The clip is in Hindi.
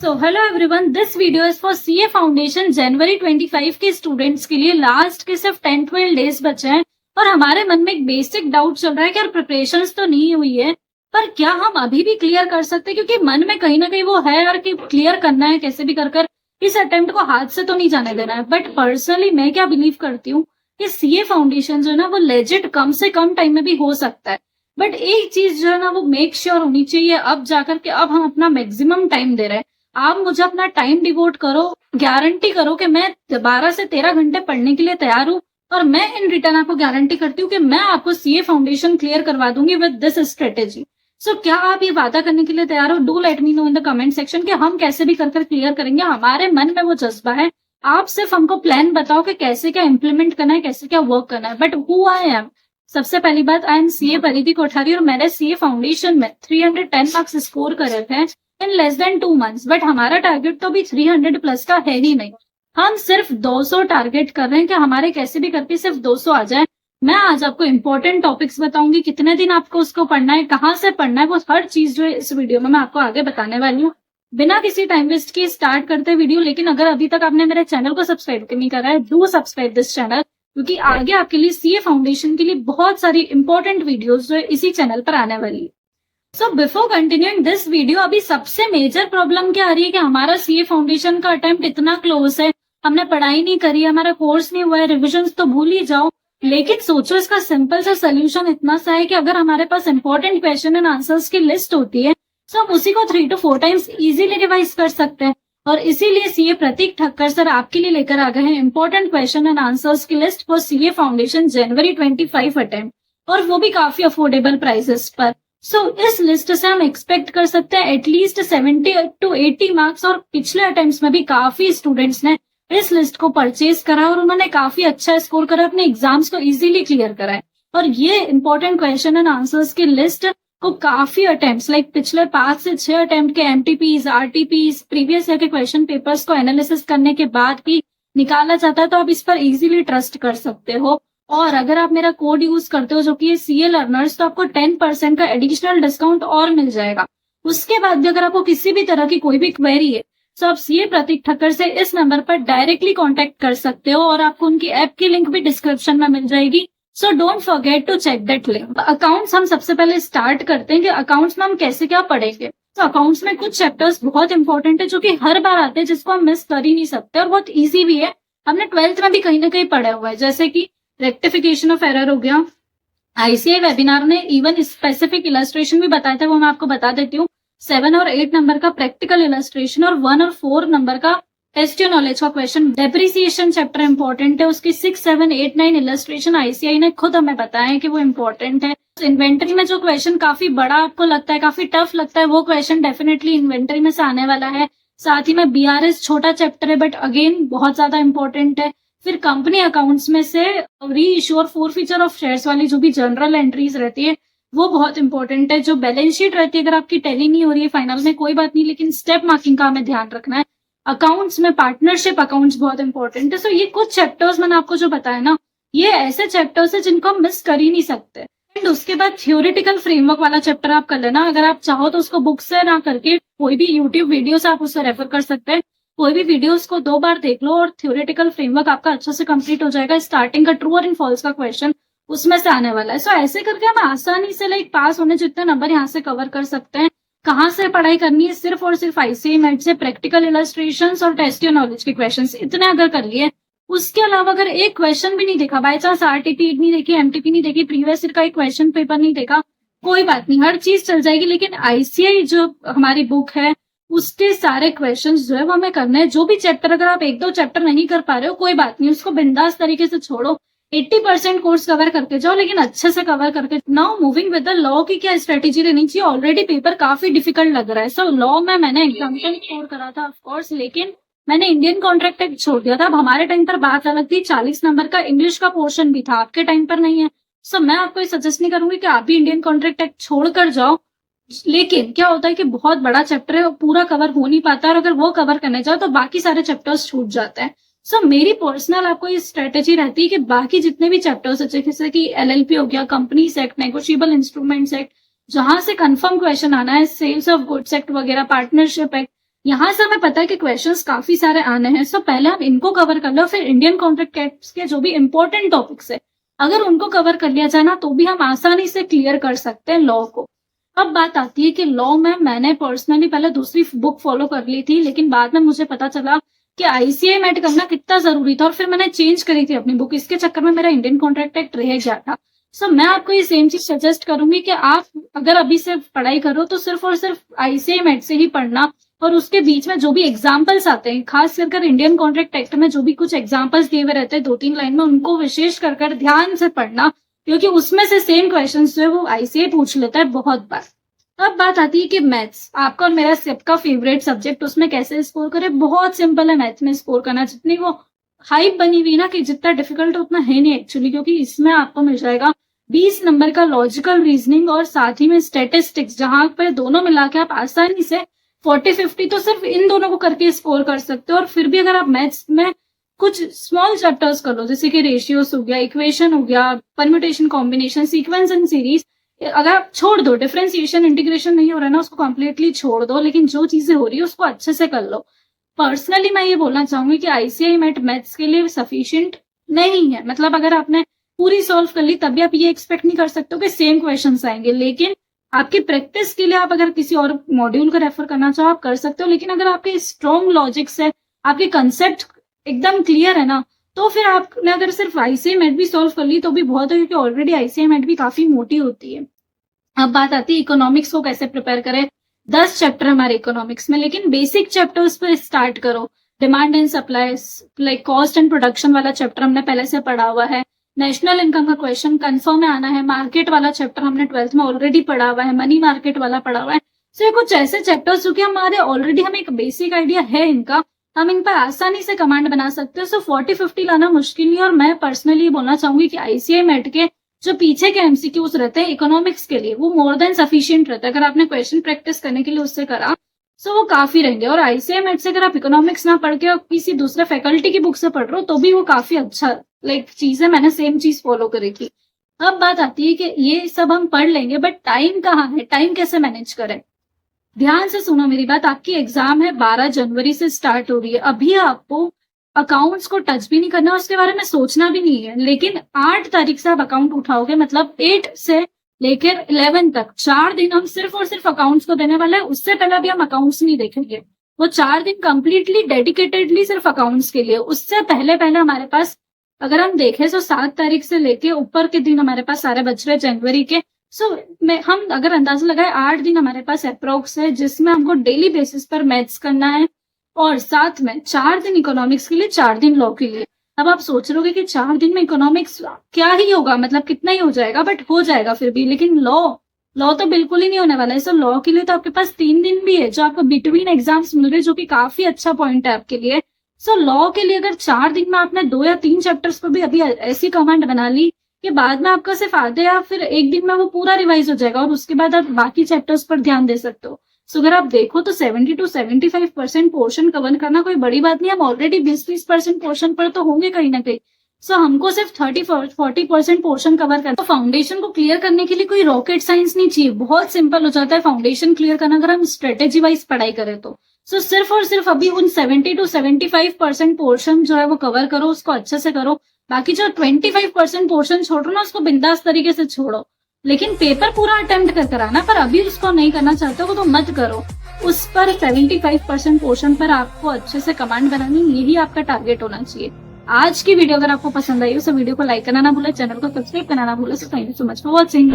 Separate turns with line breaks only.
So hello everyone, this video is for CA foundation जनवरी 25 के स्टूडेंट्स के लिए। लास्ट के सिर्फ 10-12 डेज बचे हैं और हमारे मन में एक बेसिक डाउट चल रहा है कि यार प्रिपरेशंस तो नहीं हुई है, पर क्या हम अभी भी क्लियर कर सकते हैं? क्योंकि मन में कहीं ना कहीं वो है यार कि क्लियर करना है कैसे भी कर इस अटेम्प्ट को हाथ से तो नहीं जाने देना है। बट पर्सनली मैं क्या बिलीव करती हूँ कि सीए फाउंडेशन जो है ना वो लेजिट कम से कम टाइम में भी हो सकता है। बट एक चीज जो है ना वो मेक श्योर होनी चाहिए अब जाकर के, अब हम अपना मैक्सिमम टाइम दे रहे हैं। आप मुझे अपना टाइम डिवोट करो, गारंटी करो कि मैं 12 से 13 घंटे पढ़ने के लिए तैयार हूँ और मैं इन रिटर्न आपको गारंटी करती हूँ कि मैं आपको सीए फाउंडेशन क्लियर करवा दूंगी विद दिस स्ट्रेटेजी। सो क्या आप ये वादा करने के लिए तैयार हो? Do let me know in the comment section कि हम कैसे भी कर क्लियर करेंगे। हमारे मन में वो जज्बा है, आप सिर्फ हमको प्लान बताओ कि कैसे क्या इंप्लीमेंट करना है, कैसे क्या वर्क करना है। बट हु आई एम, सबसे पहली बात, आई एम सीए परिधि कोठारी और मैंने सीए फाउंडेशन में 310 मार्क्स स्कोर करे थे in less than 2 months. But हमारा टारगेट तो भी 300 प्लस का है ही नहीं, हम सिर्फ 200 टारगेट कर रहे हैं कि हमारे कैसे भी करके सिर्फ 200 आ जाए। मैं आज आपको इंपॉर्टेंट टॉपिक्स बताऊंगी, कितने दिन आपको उसको पढ़ना है, कहाँ से पढ़ना है, वो हर चीज जो है इस वीडियो में मैं आपको आगे बताने वाली हूँ। बिना किसी टाइम वेस्ट के स्टार्ट करते वीडियो। लेकिन अगर अभी तक आपने मेरे चैनल को सब्सक्राइब नहीं करा है, डू सब्सक्राइब दिस चैनल, क्योंकि आगे आपके लिए सीए फाउंडेशन के लिए बहुत सारी इंपॉर्टेंट वीडियोस जो है इसी चैनल पर आने वाली है। So before continuing this video, अभी सबसे मेजर प्रॉब्लम क्या आ रही है कि हमारा सीए फाउंडेशन का अटेम्प्ट इतना क्लोज है, हमने पढ़ाई नहीं करी, हमारा कोर्स नहीं हुआ है, रिविजन्स तो भूल ही जाओ। लेकिन सोचो इसका सिंपल सा सोल्यूशन इतना सा है कि अगर हमारे पास इंपॉर्टेंट क्वेश्चन एंड आंसर्स की लिस्ट होती है तो हम उसी को 3 to 4 टाइम्स इजीली रिवाइज कर सकते हैं। और इसीलिए सीए प्रतीक ठक्कर सर आपके लिए लेकर आ गए हैं इंपॉर्टेंट क्वेश्चन एंड आंसर्स की लिस्ट फॉर सीए फाउंडेशन जनवरी 25 अटेम्प्ट, और वो भी काफी अफोर्डेबल प्राइसेस पर। सो इस लिस्ट से हम एक्सपेक्ट कर सकते हैं एटलीस्ट 70 to 80 मार्क्स। और पिछले अटेम्प्ट्स में भी काफी स्टूडेंट्स ने इस लिस्ट को परचेज करा और उन्होंने काफी अच्छा स्कोर करा, अपने एग्जाम्स को इजीली क्लियर करा है। और ये इंपॉर्टेंट क्वेश्चन एंड आंसर्स की लिस्ट को काफी अटेम्प्ट्स लाइक पिछले 5 से 6 अटेम्प्ट के एमटीपीज, आरटीपीज, प्रीवियस ईयर के क्वेश्चन पेपर्स को एनालिसिस करने के बाद भी निकाला जाता है। तो आप इस पर इजीली ट्रस्ट कर सकते हो। और अगर आप मेरा कोड यूज करते हो जो कि सीए लर्नर्स, तो आपको 10% का एडिशनल डिस्काउंट और मिल जाएगा। उसके बाद भी अगर आपको किसी भी तरह की कोई भी क्वेरी है तो आप सीए प्रतीक ठक्कर से इस नंबर पर डायरेक्टली कांटेक्ट कर सकते हो और आपको उनकी ऐप की लिंक भी डिस्क्रिप्शन में मिल जाएगी। So don't forget to check that link. Accounts हम सबसे पहले स्टार्ट करते हैं कि अकाउंट्स में हम कैसे क्या पढ़ेंगे। तो अकाउंट्स में कुछ चैप्टर्स बहुत इंपॉर्टेंट है जो कि हर बार आते हैं, जिसको हम मिस कर ही नहीं सकते और बहुत ईजी भी है। हमने 12th में भी कहीं ना कहीं पढ़ा हुआ है, जैसे कि रेक्टिफिकेशन ऑफ एरर हो गया। आईसीआई वेबिनार ने इवन स्पेसिफिक इलस्ट्रेशन भी बताया था, वो मैं आपको बता देती हूँ। 7 और 8 नंबर का प्रैक्टिकल इलस्ट्रेशन और 1 और 4 नंबर का टेस्ट योर नॉलेज का क्वेश्चन। डेप्रिसिएशन चैप्टर इंपॉर्टेंट है, उसकी 6, 7, 8, 9 इलस्ट्रेशन आईसीआई ने खुद हमें बताया है कि वो इंपॉर्टेंट है। इन्वेंटरी में जो क्वेश्चन काफी बड़ा आपको लगता है, काफी टफ लगता है, वो क्वेश्चन डेफिनेटली इन्वेंटरी में से आने वाला है। साथ ही में बीआरएस छोटा चैप्टर है बट अगेन बहुत ज्यादा इंपॉर्टेंट है। फिर कंपनी अकाउंट्स में से री इश्यू और फोरफीचर ऑफ शेयर्स वाली जो भी जनरल एंट्रीज रहती है वो बहुत इंपॉर्टेंट है। जो बैलेंस शीट रहती है, अगर आपकी टैली नहीं हो रही है फाइनल में कोई बात नहीं, लेकिन स्टेप मार्किंग का हमें ध्यान रखना है। अकाउंट्स में पार्टनरशिप अकाउंट्स बहुत इंपॉर्टेंट है। सो ये कुछ चैप्टर्स मैंने आपको जो बताया ना, ये ऐसे चैप्टर्स है जिनको हम मिस कर ही नहीं सकते। एंड उसके बाद थ्योरेटिकल फ्रेमवर्क वाला चैप्टर आप कर लेना। अगर आप चाहो तो उसको बुक से ना करके कोई भी यूट्यूब वीडियो से आप उससे रेफर कर सकते हैं। कोई भी वीडियोस को 2 बार देख लो और थ्योरेटिकल फ्रेमवर्क आपका अच्छे से कंप्लीट हो जाएगा। स्टार्टिंग का ट्रू और इन फॉल्स का क्वेश्चन उसमें से आने वाला है। सो ऐसे करके हम आसानी से लाइक पास होने जितने नंबर यहाँ से कवर कर सकते हैं। कहाँ से पढ़ाई करनी है? सिर्फ और सिर्फ आईसीआई मेट से प्रैक्टिकल इलस्ट्रेशंस और टेस्ट योर नॉलेज के क्वेश्चंस, इतने अगर कर लिए, उसके अलावा अगर एक क्वेश्चन भी नहीं देखा, बाई चांस आरटीपी नहीं देखी, एमटीपी नहीं देखी, प्रीवियस ईयर का एक क्वेश्चन पेपर नहीं देखा, कोई बात नहीं, हर चीज चल जाएगी। लेकिन आईसीआई जो हमारी बुक है उसके सारे क्वेश्चंस जो है वो हमें करने हैं। जो भी चैप्टर, अगर आप 1-2 चैप्टर नहीं कर पा रहे हो कोई बात नहीं, उसको बिंदास तरीके से छोड़ो। 80% कोर्स कवर करके जाओ, लेकिन अच्छे से कवर करके। Now moving with the law की क्या स्ट्रेटेजी रहनी चाहिए। ऑलरेडी पेपर काफी डिफिकल्ट लग रहा है। सो लॉ में मैंने एग्जामिनेशन स्कोर करा था ऑफकोर्स, लेकिन मैंने इंडियन कॉन्ट्रैक्ट एक्ट छोड़ दिया था। अब हमारे टाइम पर बात अलग थी, 40 नंबर का इंग्लिश का पोर्शन भी था, आपके टाइम पर नहीं है। सो मैं आपको ये सजेस्ट नहीं करूंगी कि आप भी इंडियन कॉन्ट्रैक्ट एक्ट छोड़कर जाओ। लेकिन क्या होता है कि बहुत बड़ा चैप्टर है, पूरा कवर हो नहीं पाता, और अगर वो कवर करने जाओ तो बाकी सारे चैप्टर्स छूट जाते हैं। सो मेरी पर्सनल आपको ये स्ट्रेटेजी रहती है कि बाकी जितने भी चैप्टर्स है, जैसे कि एलएलपी हो गया, companies act, negotiable instruments act, जहां से कंफर्म क्वेश्चन आना है, सेल्स ऑफ गुड्स एक्ट वगैरह, पार्टनरशिप एक्ट, यहाँ से हमें पता है कि क्वेश्चंस काफी सारे आने हैं, सो पहले हम इनको कवर कर लो, फिर इंडियन कॉन्ट्रैक्ट एक्ट के जो भी इंपॉर्टेंट टॉपिक्स है अगर उनको कवर कर लिया जाए ना तो भी हम आसानी से क्लियर कर सकते हैं लॉ को। अब बात आती है कि लॉ में मैंने पर्सनली पहले दूसरी बुक फॉलो कर ली थी, लेकिन बाद में मुझे पता चला कि आईसीए मेट करना कितना जरूरी था और फिर मैंने चेंज करी थी अपनी बुक। इसके चक्कर में मेरा इंडियन कॉन्ट्रैक्ट एक्ट रह गया था। सो मैं आपको ये सेम चीज सजेस्ट करूंगी कि आप अगर अभी से पढ़ाई करो तो सिर्फ और सिर्फ आईसीए मेट से ही पढ़ना, और उसके बीच में जो भी एग्जाम्पल्स आते हैं, खास कर इंडियन कॉन्ट्रैक्ट एक्ट में जो भी कुछ एग्जाम्पल्स दिए हुए रहते हैं 2-3 लाइन में, उनको विशेष कर ध्यान से पढ़ना, क्योंकि उसमें से सेम क्वेश्चन जो है वो आईसीए पूछ लेता है बहुत बार। अब बात आती है कि मैथ्स, आपका और मेरा सबका फेवरेट सब्जेक्ट, उसमें कैसे स्कोर करें। बहुत सिंपल है मैथ्स में स्कोर करना। जितनी वो हाइप बनी हुई ना कि जितना डिफिकल्ट उतना है नहीं एक्चुअली, क्योंकि इसमें आपको मिल जाएगा 20 नंबर का लॉजिकल रीजनिंग और साथ ही में स्टेटिस्टिक्स, जहां पर दोनों मिला के आप आसानी से 40-50 तो सिर्फ इन दोनों को करके स्कोर कर सकते हो। और फिर भी अगर आप मैथ्स में कुछ स्मॉल चैप्टर्स कर लो, जैसे कि रेशियोस हो गया, इक्वेशन हो गया, permutation, combination, sequence and series, अगर आप छोड़ दो, डिफरेंशिएशन इंटीग्रेशन नहीं हो रहा है ना, उसको कंप्लीटली छोड़ दो, लेकिन जो चीजें हो रही है उसको अच्छे से कर लो। पर्सनली मैं ये बोलना चाहूंगी कि आईसीआई मेट मैथ्स के लिए सफिशिएंट नहीं है। मतलब अगर आपने पूरी सॉल्व कर ली तब भी आप ये एक्सपेक्ट नहीं कर सकते हो कि सेम क्वेश्चंस आएंगे, लेकिन आपकी प्रैक्टिस के लिए आप अगर किसी और मॉड्यूल को रेफर करना चाहो आप कर सकते हो। लेकिन अगर आपके स्ट्रॉन्ग लॉजिक्स है, आपके कंसेप्ट एकदम क्लियर है ना, तो फिर आपने अगर सिर्फ आईसीआई मेट भी सॉल्व कर ली तो भी बहुत है, क्योंकि ऑलरेडी आईसीआई मेट भी काफी मोटी होती है। अब बात आती है इकोनॉमिक्स को कैसे प्रिपेयर करें। 10 चैप्टर हमारे इकोनॉमिक्स में, लेकिन बेसिक चैप्टर्स पर स्टार्ट करो। Demand and supply, like cost and production वाला चैप्टर हमने पहले से पढ़ा हुआ है। नेशनल इनकम का क्वेश्चन कंफर्म में आना है। मार्केट वाला चैप्टर हमने 12th में ऑलरेडी पढ़ा हुआ है। मनी मार्केट वाला पढ़ा हुआ है। सो ये कुछ ऐसे चैप्टर्स जो कि हमारे ऑलरेडी हमें एक बेसिक आइडिया है इनका, हम इन पर आसानी से कमांड बना सकते हैं। सो 40-50 लाना मुश्किल नहीं। और मैं पर्सनली बोलना चाहूंगी कि आईसीआई मेट के जो पीछे के एमसीक्यूज रहते हैं इकोनॉमिक्स के लिए, वो मोर देन सफिशिएंट रहता है। अगर आपने क्वेश्चन प्रैक्टिस करने के लिए उससे करा सो वो काफी रहेंगे। और आईसीआई मेट से अगर आप इकोनॉमिक्स ना पढ़ के और किसी दूसरे फैकल्टी की बुक से पढ़ रहे हो तो भी वो काफी अच्छा चीज है। मैंने सेम चीज फॉलो करी थी। अब बात आती है कि ये सब हम पढ़ लेंगे, बट टाइम कहाँ है, टाइम कैसे मैनेज करें। ध्यान से सुनो मेरी बात। आपकी एग्जाम है 12 जनवरी से स्टार्ट हो रही है। अभी आपको अकाउंट्स को टच भी नहीं करना, उसके बारे में सोचना भी नहीं है। लेकिन 8 तारीख से आप अकाउंट उठाओगे, मतलब 8 से लेकर 11 तक 4 दिन हम सिर्फ और सिर्फ अकाउंट्स को देने वाले हैं। उससे पहले भी हम अकाउंट्स नहीं देखेंगे। वो 4 दिन कंप्लीटली डेडिकेटेडली सिर्फ अकाउंट्स के लिए। उससे पहले हमारे पास अगर हम देखें तो 7 तारीख से लेके ऊपर के दिन हमारे पास सारे बच रहे जनवरी के। हम अगर अंदाजा लगाए 8 दिन हमारे पास अप्रोक्स है, जिसमें हमको डेली बेसिस पर मैथ्स करना है और साथ में 4 दिन इकोनॉमिक्स के लिए, 4 दिन लॉ के लिए। अब आप सोच रहे कि 4 दिन में इकोनॉमिक्स क्या ही होगा, मतलब कितना ही हो जाएगा, बट हो जाएगा फिर भी। लेकिन लॉ तो बिल्कुल ही नहीं होने वाला है। सो लॉ के लिए तो आपके पास 3 दिन भी है जो आपको बिटवीन एग्जाम्स मिल रहे हैं, जो कि काफी अच्छा पॉइंट है आपके लिए। सो लॉ के लिए अगर 4 दिन में आपने 2 या 3 चैप्टर्स पर भी अभी ऐसी कमांड बना ली कि बाद में आपका सिर्फ आधे या फिर 1 दिन में वो पूरा रिवाइज हो जाएगा और उसके बाद आप बाकी चैप्टर्स पर ध्यान दे सकते हो। सो अगर आप देखो तो 70 to 75% पोर्शन कवर करना कोई बड़ी बात नहीं। हम ऑलरेडी 20-30% पोर्शन पर तो होंगे कहीं ना कहीं। सो हमको सिर्फ 30-40% पोर्शन कवर करना। तो फाउंडेशन को क्लियर करने के लिए कोई रॉकेट साइंस नहीं चाहिए, बहुत सिंपल हो जाता है फाउंडेशन क्लियर करना अगर हम स्ट्रेटेजी वाइज पढ़ाई करें तो। सो सिर्फ और सिर्फ अभी उन 70 to 75% पोर्शन जो है वो कवर करो, उसको अच्छे से करो। बाकी जो 25% पोर्शन छोड़ो ना, उसको बिंदास तरीके से छोड़ो। लेकिन पेपर पूरा अटेम्प्ट कर आना, पर अभी उसको नहीं करना चाहते हो तो मत करो। उस पर 75% पोर्शन पर आपको अच्छे से कमांड बनानी, यही आपका टारगेट होना चाहिए। आज की वीडियो अगर आपको पसंद आई हो तो वीडियो को लाइक करना ना भूले, चैनल को सब्सक्राइब करना ना भूले। So thank you so much for watching.